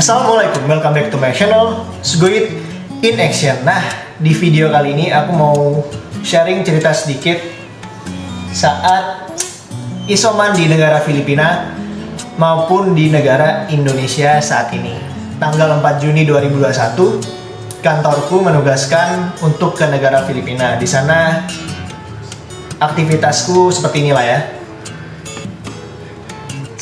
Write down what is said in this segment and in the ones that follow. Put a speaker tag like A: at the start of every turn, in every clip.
A: Assalamualaikum, welcome back to my channel Sguid in Action. Nah, di video kali ini aku mau sharing cerita sedikit saat isoman di negara Filipina maupun di negara Indonesia saat ini. Tanggal 4 Juni 2021, kantorku menugaskan untuk ke negara Filipina. Di sana aktivitasku seperti inilah ya.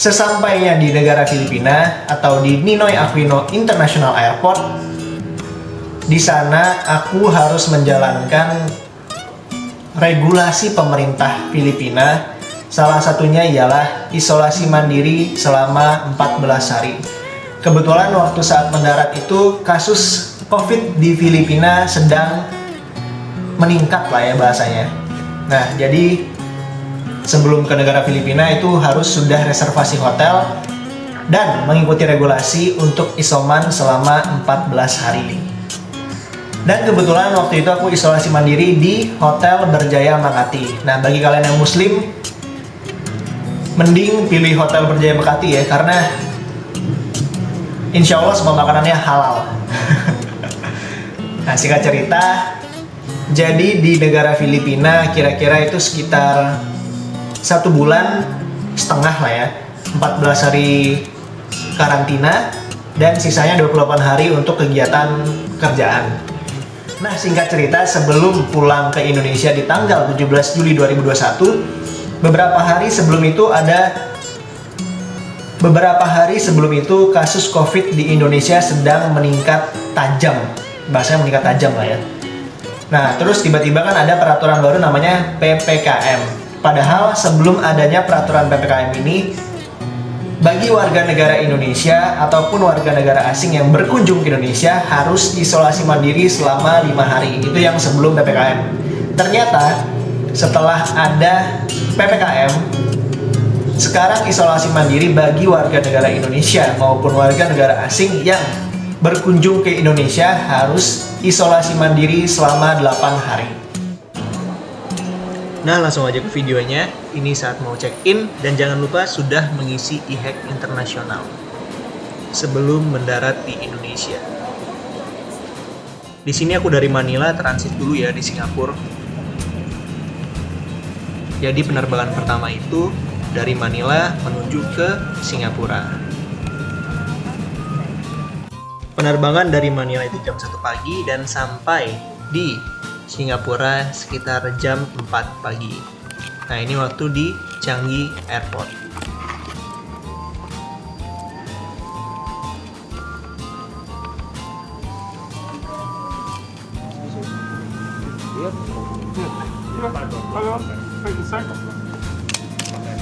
A: Sesampainya di negara Filipina atau di Ninoy Aquino International Airport, di sana aku harus menjalankan regulasi pemerintah Filipina. Salah satunya ialah isolasi mandiri selama 14 hari. Kebetulan waktu saat mendarat itu kasus COVID di Filipina sedang meningkat lah ya bahasanya. Nah, jadi sebelum ke negara Filipina itu harus sudah reservasi hotel dan mengikuti regulasi untuk isoman selama 14 hari. Dan kebetulan waktu itu aku isolasi mandiri di Hotel Berjaya Makati. Nah, bagi kalian yang muslim, mending pilih Hotel Berjaya Makati ya, karena insya Allah semua makanannya halal. Nah, singkat cerita, jadi di negara Filipina kira-kira itu sekitar 1,5 bulan lah ya, 14 hari karantina dan sisanya 28 hari untuk kegiatan kerjaan. Nah, singkat cerita, sebelum pulang ke Indonesia di tanggal 17 Juli 2021, beberapa hari sebelum itu kasus COVID di Indonesia sedang meningkat tajam. Bahasanya meningkat tajam lah ya. Nah, terus tiba-tiba kan ada peraturan baru namanya PPKM. Padahal sebelum adanya peraturan PPKM ini, bagi warga negara Indonesia ataupun warga negara asing yang berkunjung ke Indonesia harus isolasi mandiri selama 5 hari. Itu yang sebelum PPKM. Ternyata setelah ada PPKM, sekarang isolasi mandiri bagi warga negara Indonesia maupun warga negara asing yang berkunjung ke Indonesia harus isolasi mandiri selama 8 hari. Nah, langsung aja ke videonya. Ini saat mau check-in dan jangan lupa sudah mengisi e-hack internasional sebelum mendarat di Indonesia. Di sini aku dari Manila transit dulu ya di Singapura. Jadi penerbangan pertama itu dari Manila menuju ke Singapura. Penerbangan dari Manila itu jam 1 pagi dan sampai di Singapura sekitar jam 4 pagi. Nah, ini waktu di Changi Airport.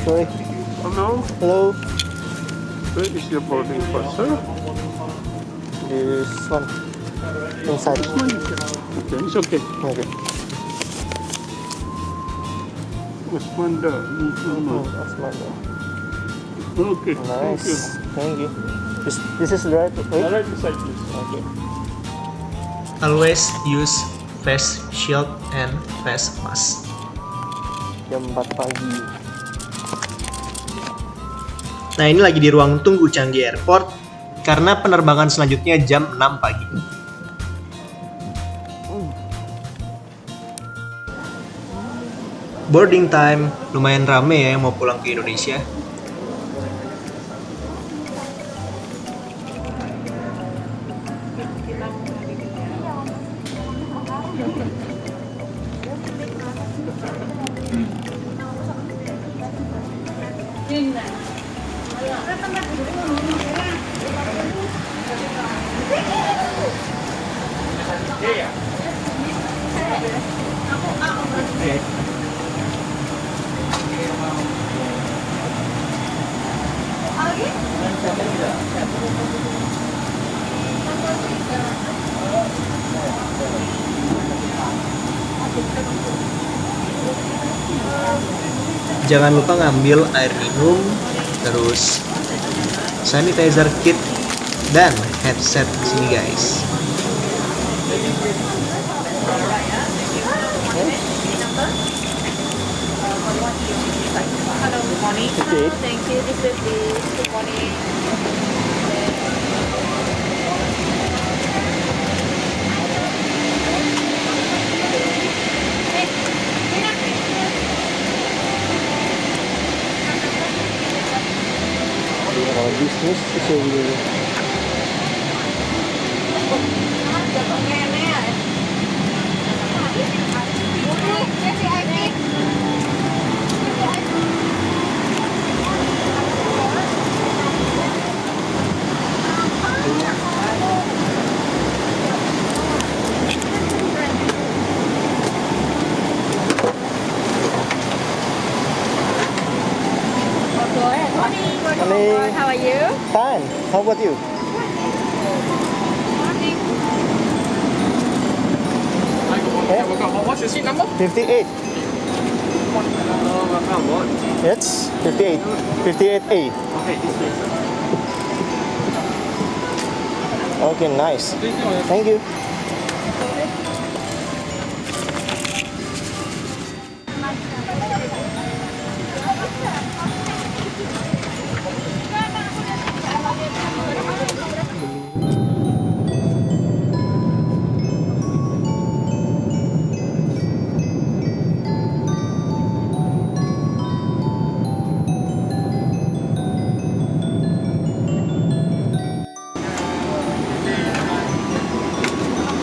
B: Sorry.
C: Hello.
B: Hello.
C: Where is your boarding pass, sir?
B: This one. Inside.
C: Okay, it's okay.
B: Okay.
C: Asmanda.
B: Asmanda.
C: Okay. Thank you.
B: Nice. Thank you. This is the right way?
C: All right, beside please.
B: Okay.
A: Always use face shield and face mask.
B: Jam 4 pagi.
A: Nah, ini lagi di ruang tunggu Changi Airport karena penerbangan selanjutnya jam 6 pagi. Boarding time, lumayan rame ya yang mau pulang ke Indonesia. Jangan lupa ngambil air minum, terus sanitizer kit dan headset di sini guys.
D: morning.
B: Okay.
D: Thank you. This is the good morning.
B: Kalau bisnis itu gitu. Morning.
D: How are you?
B: Fine. How about you?
E: What's your seat number?
B: 58. It's 58. 58A.
E: Okay, this way.
B: Okay, nice. Thank you.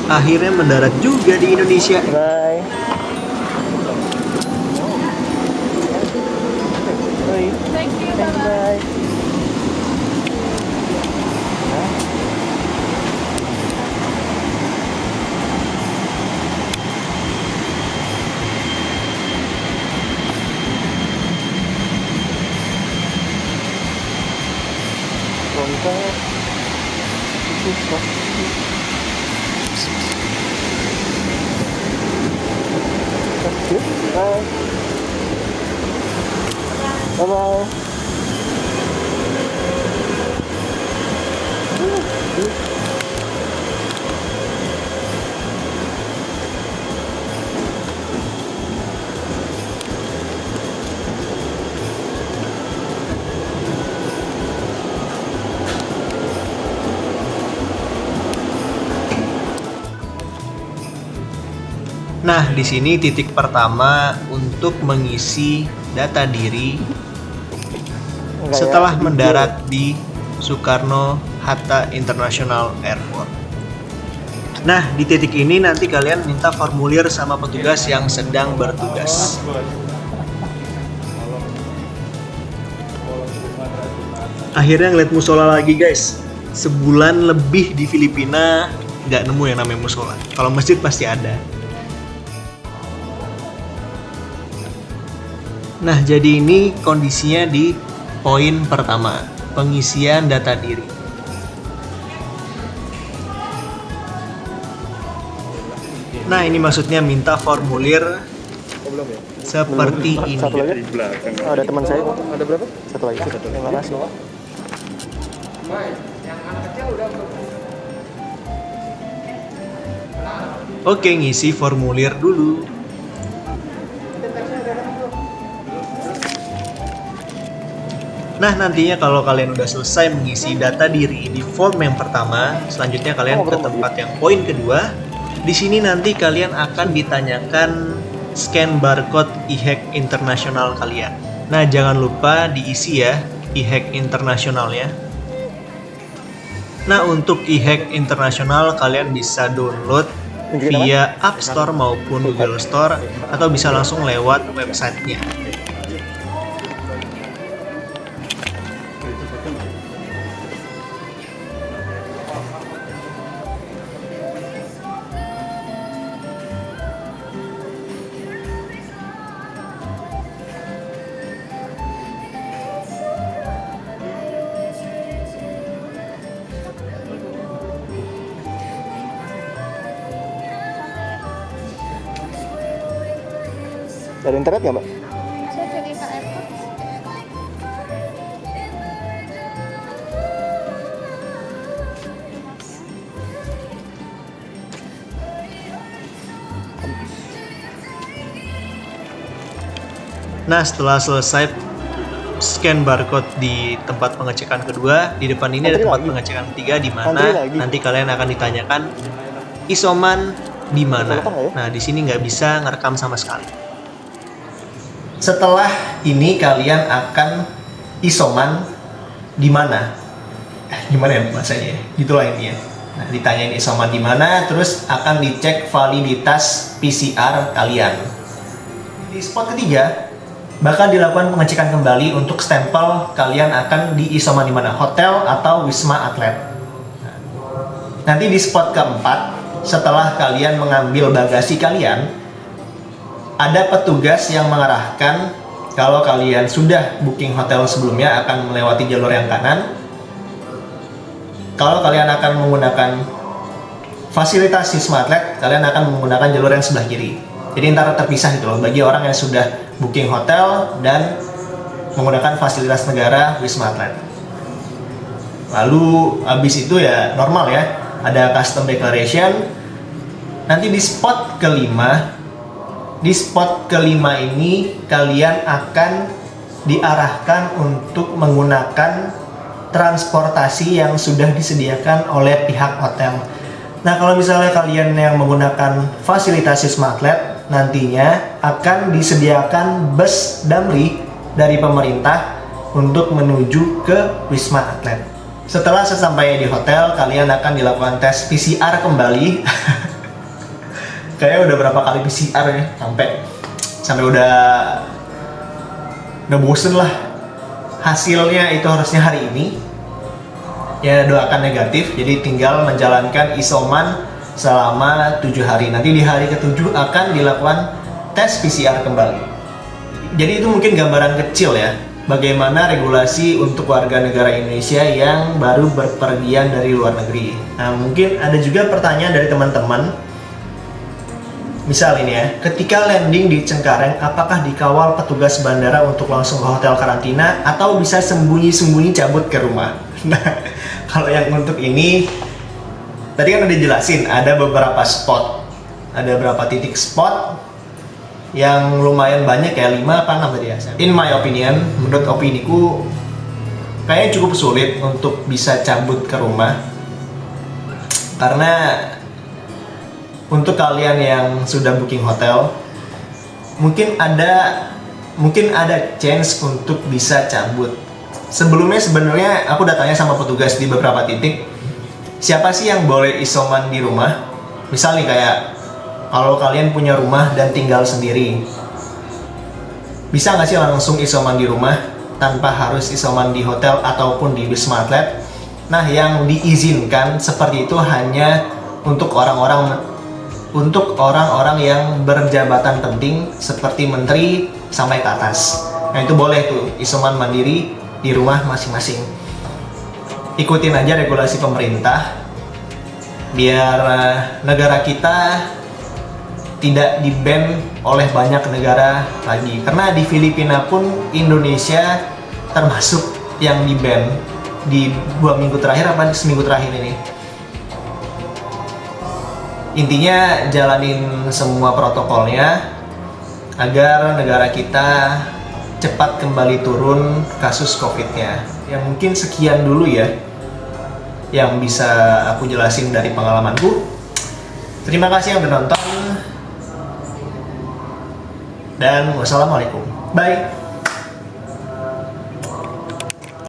A: Akhirnya mendarat juga di Indonesia.
B: Bye. Bye.
D: Thank you.
B: Bye. Bye. Bye-bye.
A: Nah, di sini titik pertama untuk mengisi data diri setelah mendarat di Soekarno-Hatta International Airport. Nah, di titik ini nanti kalian minta formulir sama petugas yang sedang bertugas. Akhirnya ngeliat musola lagi guys. Sebulan lebih di Filipina nggak nemu yang namanya musola. Kalau masjid pasti ada. Nah, jadi ini kondisinya di poin pertama, pengisian data diri. Nah, ini maksudnya minta formulir seperti ini.
B: Satu lagi?
C: Di belakang.
B: Oh, ada teman saya. Ada berapa? Satu lagi. Terima kasih.
A: Oke, ngisi formulir dulu. Nah, nantinya kalau kalian udah selesai mengisi data diri di form yang pertama, selanjutnya kalian ke tempat yang poin kedua. Di sini nanti kalian akan ditanyakan scan barcode e-hack internasional kalian. Nah, jangan lupa diisi ya e-hack internasionalnya. Nah, untuk e-hack internasional kalian bisa download via App Store maupun Google Store atau bisa langsung lewat websitenya.
B: Ada internet nggak, Mbak?
D: Saya cari Pak Airport.
A: Nah, setelah selesai scan barcode di tempat pengecekan kedua, di depan ini ada tempat pengecekan ketiga di mana nanti kalian akan ditanyakan isoman di mana. Nah, di sini nggak bisa ngerekam sama sekali. Setelah ini kalian akan isoman di mana. Gimana ya bahasanya? Gitulah intinya. Nah, ditanyain isoman di mana, terus akan dicek validitas PCR kalian. Di spot ketiga, bakal dilakukan pengecekan kembali untuk stempel kalian akan di isoman di mana, hotel atau Wisma Atlet. Nah, nanti di spot keempat, setelah kalian mengambil bagasi kalian, ada petugas yang mengarahkan kalau kalian sudah booking hotel sebelumnya akan melewati jalur yang kanan. Kalau kalian akan menggunakan fasilitas Wisma Atlet, kalian akan menggunakan jalur yang sebelah kiri. Jadi antara terpisah gitu loh, bagi orang yang sudah booking hotel dan menggunakan fasilitas negara Wisma Atlet. Lalu habis itu ya normal ya, ada custom declaration. Nanti di spot kelima ini kalian akan diarahkan untuk menggunakan transportasi yang sudah disediakan oleh pihak hotel. Nah, kalau misalnya kalian yang menggunakan fasilitas Wisma Atlet, nantinya akan disediakan bus Damri dari pemerintah untuk menuju ke Wisma Atlet. Setelah sesampainya di hotel, kalian akan dilakukan tes PCR kembali. Kayaknya udah berapa kali PCR ya, sampai udah bosen lah. Hasilnya itu harusnya hari ini. Ya doakan negatif, jadi tinggal menjalankan isoman selama 7 hari. Nanti di hari ke-7 akan dilakukan tes PCR kembali. Jadi itu mungkin gambaran kecil ya, bagaimana regulasi untuk warga negara Indonesia yang baru berpergian dari luar negeri. Nah, mungkin ada juga pertanyaan dari teman-teman. Misal ini ya, ketika landing di Cengkareng, apakah dikawal petugas bandara untuk langsung ke hotel karantina atau bisa sembunyi-sembunyi cabut ke rumah? Nah, kalau yang untuk ini, tadi kan udah jelasin, ada beberapa spot, ada beberapa titik spot yang lumayan banyak ya, 5 apa 6 tadi ya. In my opinion, menurut opiniku, kayaknya cukup sulit untuk bisa cabut ke rumah. Karena untuk kalian yang sudah booking hotel, mungkin ada chance untuk bisa cabut. Sebelumnya sebenarnya aku udah tanya sama petugas di beberapa titik, siapa sih yang boleh isoman di rumah? Misal nih kayak kalau kalian punya rumah dan tinggal sendiri, bisa nggak sih langsung isoman di rumah tanpa harus isoman di hotel ataupun di Wisma Atlet? Nah, yang diizinkan seperti itu hanya untuk orang-orang yang berjabatan penting seperti menteri sampai ke atas. Nah, itu boleh tuh isoman mandiri di rumah masing-masing. Ikutin aja regulasi pemerintah biar negara kita tidak di-ban oleh banyak negara lagi. Karena di Filipina pun Indonesia termasuk yang di-ban di 2 minggu terakhir apa seminggu terakhir ini. Intinya jalanin semua protokolnya agar negara kita cepat kembali turun kasus COVID-nya. Ya mungkin sekian dulu ya yang bisa aku jelasin dari pengalamanku. Terima kasih yang udah nonton. Dan wassalamualaikum. Bye.